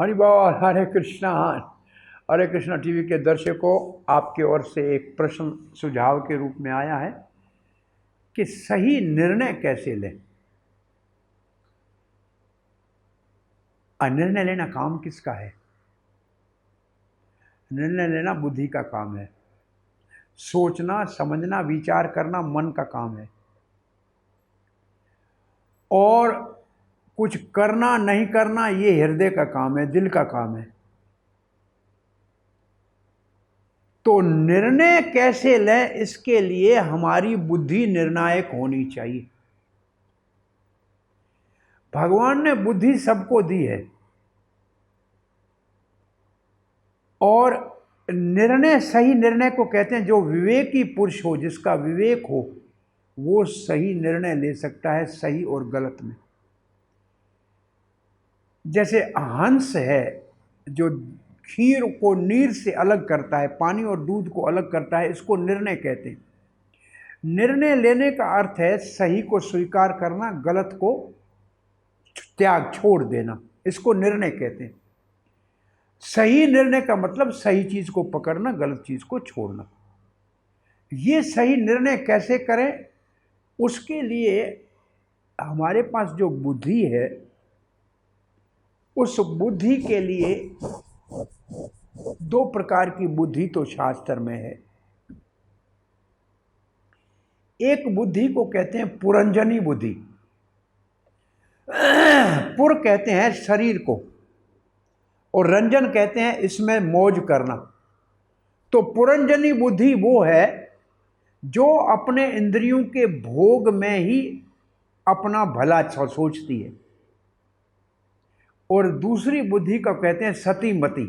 हरि बोल। हरे कृष्णा। हरे कृष्णा टीवी के दर्शकों, आपके ओर से एक प्रश्न सुझाव के रूप में आया है कि सही निर्णय कैसे लें। निर्णय लेना काम किसका है? निर्णय लेना बुद्धि का काम है। सोचना, समझना, विचार करना मन का काम है। और कुछ करना नहीं करना ये हृदय का काम है, दिल का काम है। तो निर्णय कैसे लें, इसके लिए हमारी बुद्धि निर्णायक होनी चाहिए। भगवान ने बुद्धि सबको दी है और निर्णय, सही निर्णय को कहते हैं जो विवेकी पुरुष हो, जिसका विवेक हो, वो सही निर्णय ले सकता है सही और गलत में। जैसे हंस है जो खीर को नीर से अलग करता है, पानी और दूध को अलग करता है, इसको निर्णय कहते हैं। निर्णय लेने का अर्थ है सही को स्वीकार करना, गलत को त्याग, छोड़ देना, इसको निर्णय कहते हैं। सही निर्णय का मतलब सही चीज को पकड़ना, गलत चीज को छोड़ना। ये सही निर्णय कैसे करें, उसके लिए हमारे पास जो बुद्धि है, उस बुद्धि के लिए दो प्रकार की बुद्धि तो शास्त्र में है। एक बुद्धि को कहते हैं पुरंजनी बुद्धि। पुर कहते हैं शरीर को और रंजन कहते हैं इसमें मौज करना। तो पुरंजनी बुद्धि वो है जो अपने इंद्रियों के भोग में ही अपना भला सोचती है। और दूसरी बुद्धि को कहते हैं सतीमती।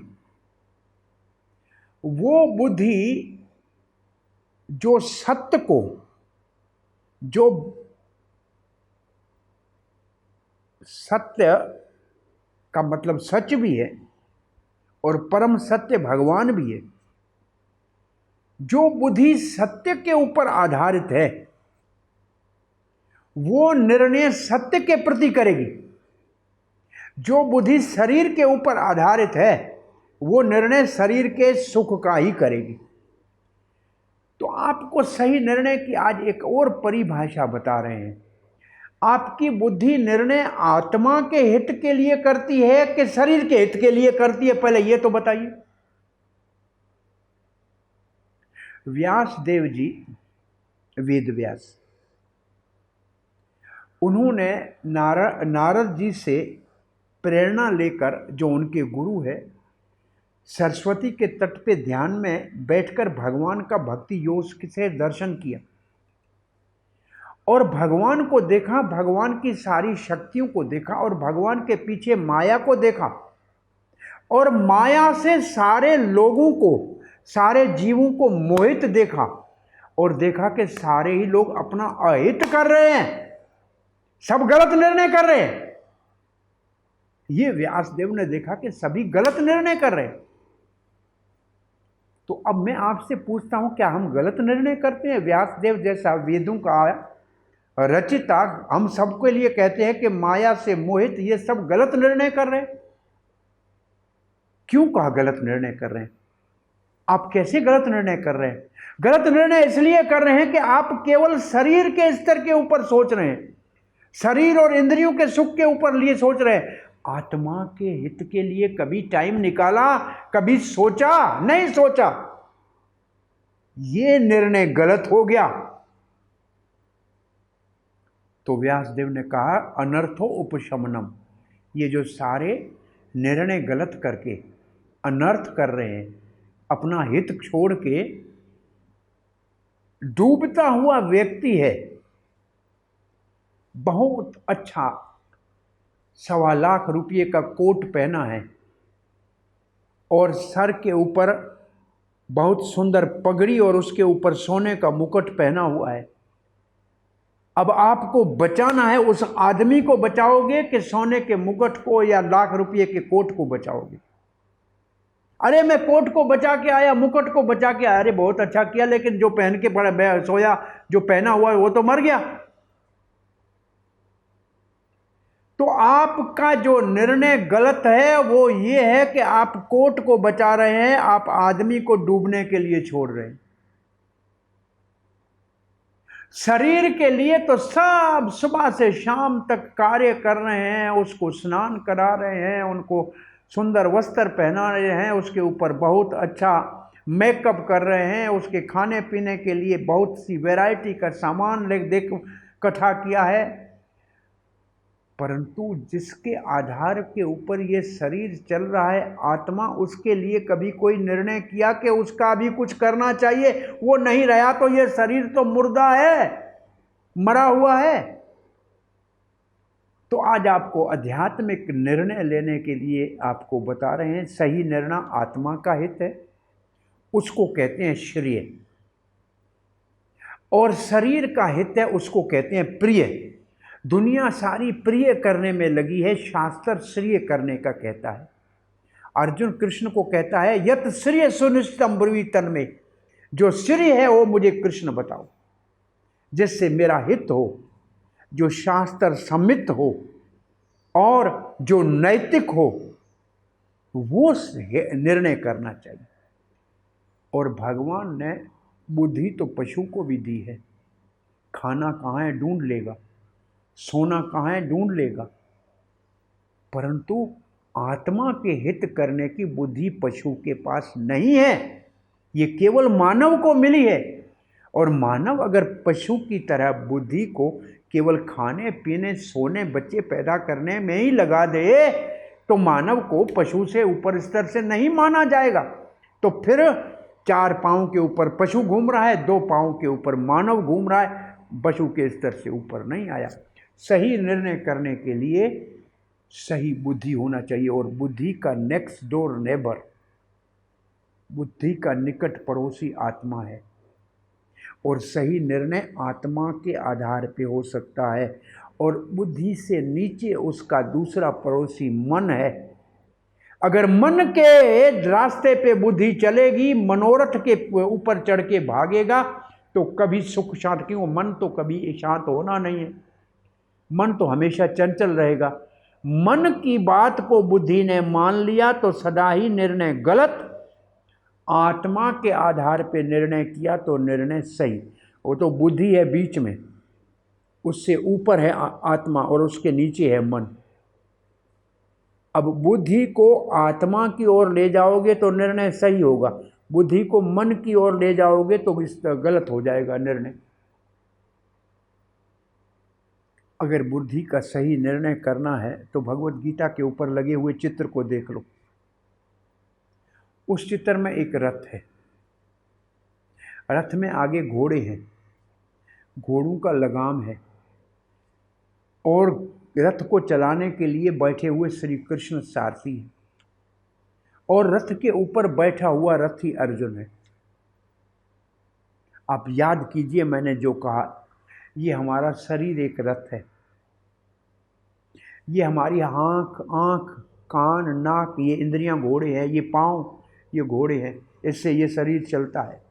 वो बुद्धि जो सत्य को, जो सत्य का मतलब सच भी है और परम सत्य भगवान भी है, जो बुद्धि सत्य के ऊपर आधारित है, वो निर्णय सत्य के प्रति करेगी। जो बुद्धि शरीर के ऊपर आधारित है, वो निर्णय शरीर के सुख का ही करेगी। तो आपको सही निर्णय की आज एक और परिभाषा बता रहे हैं। आपकी बुद्धि निर्णय आत्मा के हित के लिए करती है कि शरीर के हित के लिए करती है, पहले ये तो बताइए। व्यास देव जी, वेद व्यास, उन्होंने नारद जी से प्रेरणा लेकर, जो उनके गुरु है, सरस्वती के तट पे ध्यान में बैठकर भगवान का भक्ति योग से दर्शन किया और भगवान को देखा, भगवान की सारी शक्तियों को देखा और भगवान के पीछे माया को देखा और माया से सारे लोगों को, सारे जीवों को मोहित देखा और देखा कि सारे ही लोग अपना अहित कर रहे हैं, सब गलत निर्णय कर रहे हैं। ये व्यासदेव ने देखा कि सभी गलत निर्णय कर रहे हैं। तो अब मैं आपसे पूछता हूं, क्या हम गलत निर्णय करते हैं? व्यासदेव जैसा वेदों का रचिता हम सबके लिए कहते हैं कि माया से मोहित ये सब गलत निर्णय कर रहे हैं। क्यों कहा गलत निर्णय कर रहे हैं? आप कैसे गलत निर्णय कर रहे हैं? गलत निर्णय इसलिए कर रहे हैं कि आप केवल शरीर के स्तर के ऊपर सोच रहे हैं, शरीर और इंद्रियों के सुख के ऊपर लिए सोच रहे हैं। आत्मा के हित के लिए कभी टाइम निकाला, कभी सोचा? नहीं सोचा। ये निर्णय गलत हो गया। तो व्यासदेव ने कहा अनर्थो उपशमनम। ये जो सारे निर्णय गलत करके अनर्थ कर रहे हैं, अपना हित छोड़ के डूबता हुआ व्यक्ति है। बहुत अच्छा 1.25 लाख रुपये का कोट पहना है और सर के ऊपर बहुत सुंदर पगड़ी और उसके ऊपर सोने का मुकुट पहना हुआ है। अब आपको बचाना है, उस आदमी को बचाओगे कि सोने के मुकुट को या लाख रुपये के कोट को बचाओगे? अरे मैं कोट को बचा के आया, मुकुट को बचा के आया। अरे बहुत अच्छा किया, लेकिन जो पहन के पड़ा सोया, जो पहना हुआ है वो तो मर गया। तो आपका जो निर्णय गलत है वो ये है कि आप कोर्ट को बचा रहे हैं, आप आदमी को डूबने के लिए छोड़ रहे हैं। शरीर के लिए तो सब सुबह से शाम तक कार्य कर रहे हैं, उसको स्नान करा रहे हैं, उनको सुंदर वस्त्र पहना रहे हैं, उसके ऊपर बहुत अच्छा मेकअप कर रहे हैं, उसके खाने पीने के लिए बहुत सी वैरायटी का सामान देख इकट्ठा किया है। परंतु जिसके आधार के ऊपर ये शरीर चल रहा है, आत्मा, उसके लिए कभी कोई निर्णय किया कि उसका भी कुछ करना चाहिए? वो नहीं रहा तो ये शरीर तो मुर्दा है, मरा हुआ है। तो आज आपको आध्यात्मिक निर्णय लेने के लिए आपको बता रहे हैं, सही निर्णय आत्मा का हित है, उसको कहते हैं श्रेय, और शरीर का हित है, उसको कहते हैं प्रिय। दुनिया सारी प्रिय करने में लगी है, शास्त्र श्रेय करने का कहता है। अर्जुन कृष्ण को कहता है, यत श्रेय सुनिश्चितम ब्रुवीत तन्मे, जो श्रेय है वो मुझे कृष्ण बताओ, जिससे मेरा हित हो, जो शास्त्र सम्मित हो और जो नैतिक हो, वो निर्णय करना चाहिए। और भगवान ने बुद्धि तो पशु को भी दी है। खाना कहाँ है ढूंढ लेगा, सोना कहाँ है ढूंढ लेगा, परंतु आत्मा के हित करने की बुद्धि पशु के पास नहीं है, ये केवल मानव को मिली है। और मानव अगर पशु की तरह बुद्धि को केवल खाने पीने, सोने, बच्चे पैदा करने में ही लगा दे, तो मानव को पशु से ऊपर स्तर से नहीं माना जाएगा। तो फिर 4 पाँव के ऊपर पशु घूम रहा है, 2 पाँव के ऊपर मानव घूम रहा है, पशु के स्तर से ऊपर नहीं आया। सही निर्णय करने के लिए सही बुद्धि होना चाहिए, और बुद्धि का नेक्स्ट डोर नेबर, बुद्धि का निकट पड़ोसी आत्मा है, और सही निर्णय आत्मा के आधार पे हो सकता है। और बुद्धि से नीचे उसका दूसरा पड़ोसी मन है। अगर मन के रास्ते पे बुद्धि चलेगी, मनोरथ के ऊपर चढ़ के भागेगा, तो कभी सुख शांत, क्यों? मन तो कभी शांत होना नहीं है, मन तो हमेशा चंचल रहेगा। मन की बात को बुद्धि ने मान लिया तो सदा ही निर्णय गलत, आत्मा के आधार पे निर्णय किया तो निर्णय सही। वो तो बुद्धि है बीच में, उससे ऊपर है आत्मा और उसके नीचे है मन। अब बुद्धि को आत्मा की ओर ले जाओगे तो निर्णय सही होगा, बुद्धि को मन की ओर ले जाओगे तो इस गलत हो जाएगा निर्णय। अगर बुद्धि का सही निर्णय करना है तो भगवत गीता के ऊपर लगे हुए चित्र को देख लो। उस चित्र में एक रथ है, रथ में आगे घोड़े हैं, घोड़ों का लगाम है, और रथ को चलाने के लिए बैठे हुए श्री कृष्ण सारथी हैं, और रथ के ऊपर बैठा हुआ रथी अर्जुन है। आप याद कीजिए मैंने जो कहा, ये हमारा शरीर एक रथ है, ये हमारी आँख, कान, नाक, ये इंद्रियां घोड़े हैं, ये पाँव ये घोड़े हैं, इससे ये शरीर चलता है।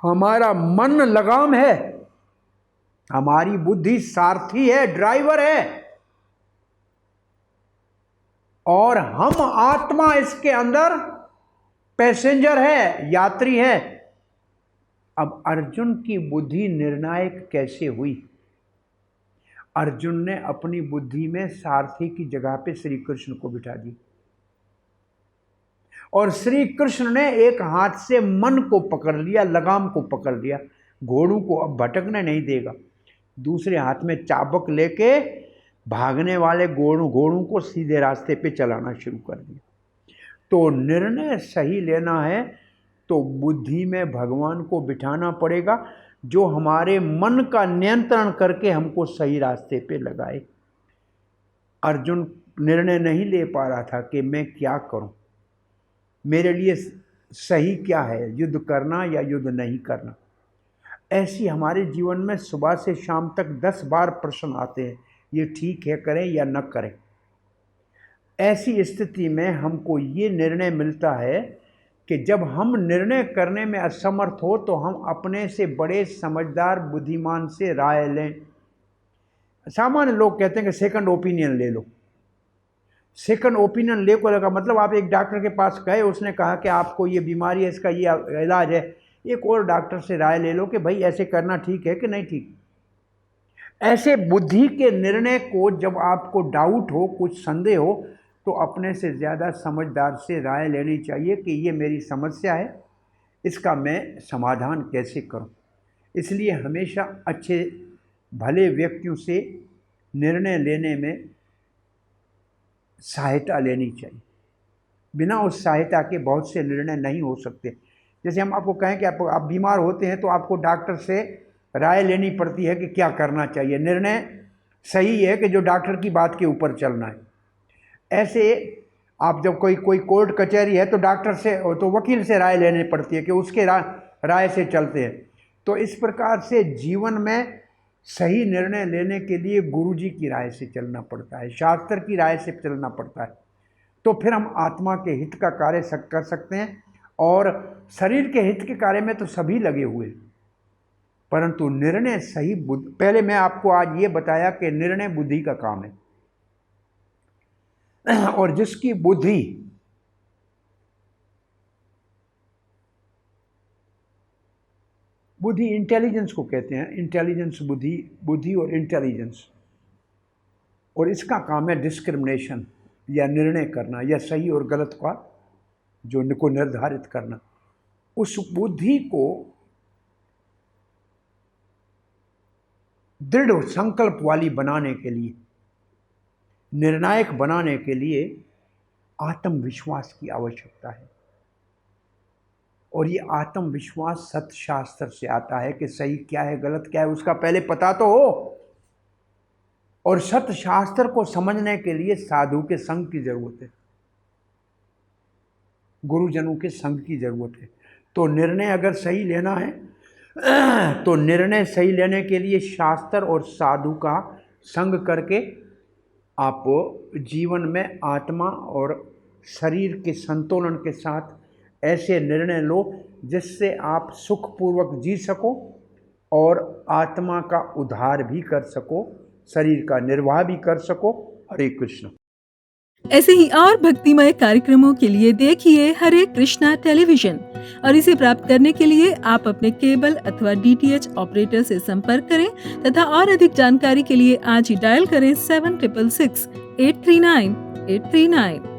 हमारा मन लगाम है, हमारी बुद्धि सारथी है, ड्राइवर है, और हम आत्मा इसके अंदर पैसेंजर है, यात्री है। अब अर्जुन की बुद्धि निर्णायक कैसे हुई? अर्जुन ने अपनी बुद्धि में सारथी की जगह पे श्री कृष्ण को बिठा दी, और श्री कृष्ण ने एक हाथ से मन को पकड़ लिया, लगाम को पकड़ लिया, घोड़ों को अब भटकने नहीं देगा। दूसरे हाथ में चाबुक लेके भागने वाले घोड़ों को सीधे रास्ते पे चलाना शुरू कर दिया। तो निर्णय सही लेना है तो बुद्धि में भगवान को बिठाना पड़ेगा, जो हमारे मन का नियंत्रण करके हमको सही रास्ते पे लगाए। अर्जुन निर्णय नहीं ले पा रहा था कि मैं क्या करूं, मेरे लिए सही क्या है, युद्ध करना या युद्ध नहीं करना। ऐसी हमारे जीवन में सुबह से शाम तक 10 बार प्रश्न आते हैं, ये ठीक है करें या न करें। ऐसी स्थिति में हमको ये निर्णय मिलता है कि जब हम निर्णय करने में असमर्थ हो तो हम अपने से बड़े समझदार बुद्धिमान से राय लें सामान्य लोग कहते हैं कि सेकंड ओपिनियन ले लो। सेकंड ओपिनियन ले को लगा मतलब आप एक डॉक्टर के पास गए, उसने कहा कि आपको ये बीमारी है, इसका ये इलाज है, एक और डॉक्टर से राय ले लो कि भाई ऐसे करना ठीक है कि नहीं ठीक। ऐसे बुद्धि के निर्णय को जब आपको डाउट हो, कुछ संदेह हो, तो अपने से ज़्यादा समझदार से राय लेनी चाहिए कि ये मेरी समस्या है, इसका मैं समाधान कैसे करूं। इसलिए हमेशा अच्छे भले व्यक्तियों से निर्णय लेने में सहायता लेनी चाहिए। बिना उस सहायता के बहुत से निर्णय नहीं हो सकते। जैसे हम आपको कहें कि आप बीमार होते हैं तो आपको डॉक्टर से राय लेनी पड़ती है कि क्या करना चाहिए। निर्णय सही है कि जो डॉक्टर की बात के ऊपर चलना है। ऐसे आप जब कोई कोर्ट कचहरी है तो डॉक्टर से तो वकील से राय लेनी पड़ती है कि उसके राय से चलते हैं। तो इस प्रकार से जीवन में सही निर्णय लेने के लिए गुरु जी की राय से चलना पड़ता है, शास्त्र की राय से चलना पड़ता है। तो फिर हम आत्मा के हित का कार्य कर सकते हैं। और शरीर के हित के कार्य में तो सभी लगे हुए, परंतु निर्णय सही पहले मैं आपको आज ये बताया कि निर्णय बुद्धि का काम है। और जिसकी बुद्धि इंटेलिजेंस को कहते हैं, इंटेलिजेंस बुद्धि और इंटेलिजेंस, और इसका काम है डिस्क्रिमिनेशन या निर्णय करना या सही और गलत का जो को निर्धारित करना। उस बुद्धि को दृढ़ संकल्प वाली बनाने के लिए, निर्णायक बनाने के लिए आत्मविश्वास की आवश्यकता है। और ये आत्मविश्वास सत्शास्त्र से आता है कि सही क्या है गलत क्या है उसका पहले पता तो हो। और सत्शास्त्र को समझने के लिए साधु के संग की जरूरत है, गुरुजनों के संग की जरूरत है। तो निर्णय अगर सही लेना है तो निर्णय सही लेने के लिए शास्त्र और साधु का संग करके आप जीवन में आत्मा और शरीर के संतुलन के साथ ऐसे निर्णय लो जिससे आप सुखपूर्वक जी सको और आत्मा का उद्धार भी कर सको, शरीर का निर्वाह भी कर सको। हरे कृष्ण। ऐसे ही और भक्तिमय कार्यक्रमों के लिए देखिए हरे कृष्णा टेलीविजन, और इसे प्राप्त करने के लिए आप अपने केबल अथवा DTH ऑपरेटर से संपर्क करें तथा और अधिक जानकारी के लिए आज ही डायल करें 7666 839 839।